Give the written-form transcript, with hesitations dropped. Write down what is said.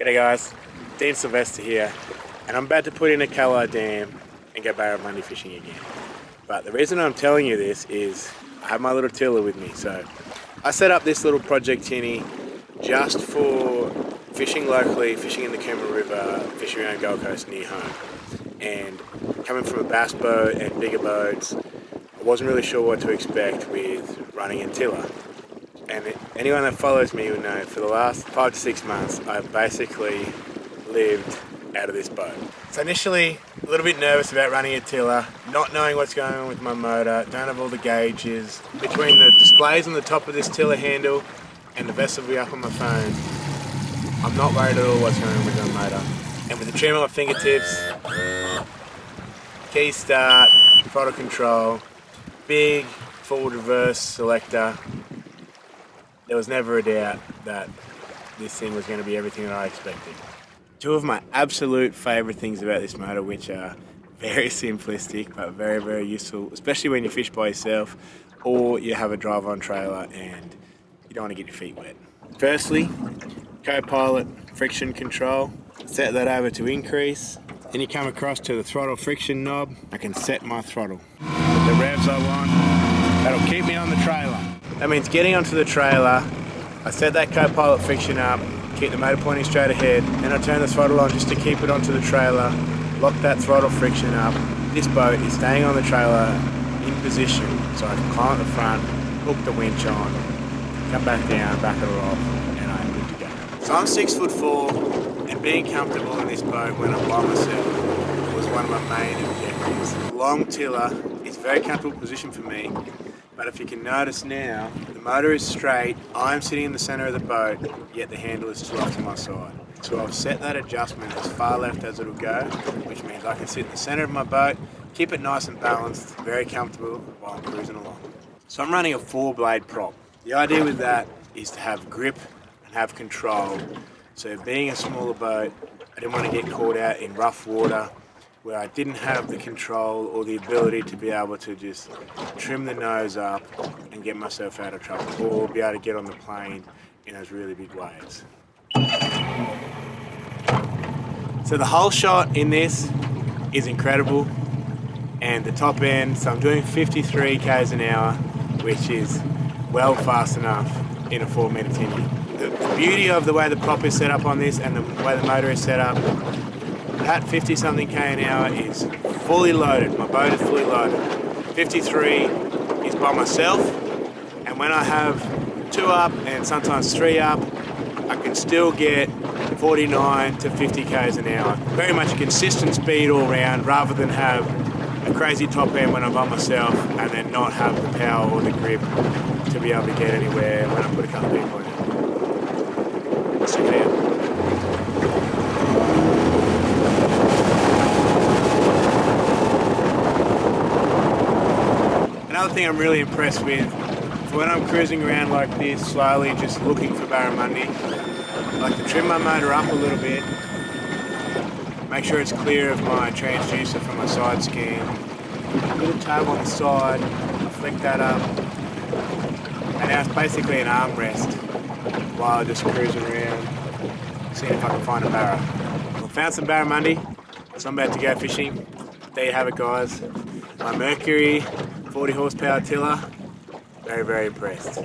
G'day guys, Dean Silvester here, and I'm about to put in a Cali dam and go barramundi fishing again. But the reason I'm telling you this is I have my little tiller with me. So I set up this little project tinny just for fishing locally, fishing in the Coomera River, fishing around Gold Coast near home. And coming from a bass boat and bigger boats, I wasn't really sure what to expect with running a tiller. And anyone that follows me will know for the last 5 to 6 months I've basically lived out of this boat. So initially a little bit nervous about running a tiller, not knowing what's going on with my motor, don't have all the gauges. Between the displays on the top of this tiller handle and the vessel view up on my phone, I'm not worried at all what's going on with my motor. And with the trim at my fingertips, key start, throttle control, big forward reverse selector, there was never a doubt that this thing was going to be everything that I expected. Two of my absolute favourite things about this motor, which are very simplistic but very, very useful, especially when you fish by yourself or you have a drive-on trailer and you don't want to get your feet wet. Firstly, co-pilot friction control. Set that over to increase. Then you come across to the throttle friction knob. I can set my throttle. The revs I want. That'll keep me on the trailer. That means getting onto the trailer, I set that co-pilot friction up, keep the motor pointing straight ahead, then I turn the throttle on just to keep it onto the trailer, lock that throttle friction up. This boat is staying on the trailer in position, so I can climb at the front, hook the winch on, come back down, back it off, and I'm good to go. So I'm 6'4", and being comfortable in this boat when I'm by myself was one of my main objectives. Long tiller is a very comfortable position for me. But if you can notice now, the motor is straight, I'm sitting in the centre of the boat, yet the handle is still off to my side. So I've set that adjustment as far left as it'll go, which means I can sit in the centre of my boat, keep it nice and balanced, very comfortable while I'm cruising along. So I'm running a 4-blade prop. The idea with that is to have grip and have control. So being a smaller boat, I didn't want to get caught out in rough water where I didn't have the control or the ability to be able to just trim the nose up and get myself out of trouble, or be able to get on the plane in those really big waves. So the whole shot in this is incredible, and the top end, so I'm doing 53 k's an hour, which is well fast enough in a 4-metre tinny. The beauty of the way the prop is set up on this and the way the motor is set up, that 50-something k an hour is fully loaded. My boat is fully loaded. 53 is by myself, and when I have 2 up and sometimes 3 up, I can still get 49 to 50 k's an hour. Very much a consistent speed all round, rather than have a crazy top end when I'm by myself and then not have the power or the grip to be able to get anywhere when I put a couple of people in it. Let's check it out. Another thing I'm really impressed with, when I'm cruising around like this, slowly just looking for barramundi, I like to trim my motor up a little bit, make sure it's clear of my transducer from my side scan, a little tab on the side, flick that up, and now it's basically an armrest while I'm just cruising around, seeing if I can find a barra. I found some barramundi, so I'm about to go fishing. There you have it, guys. My Mercury 40 horsepower tiller, very, very impressed.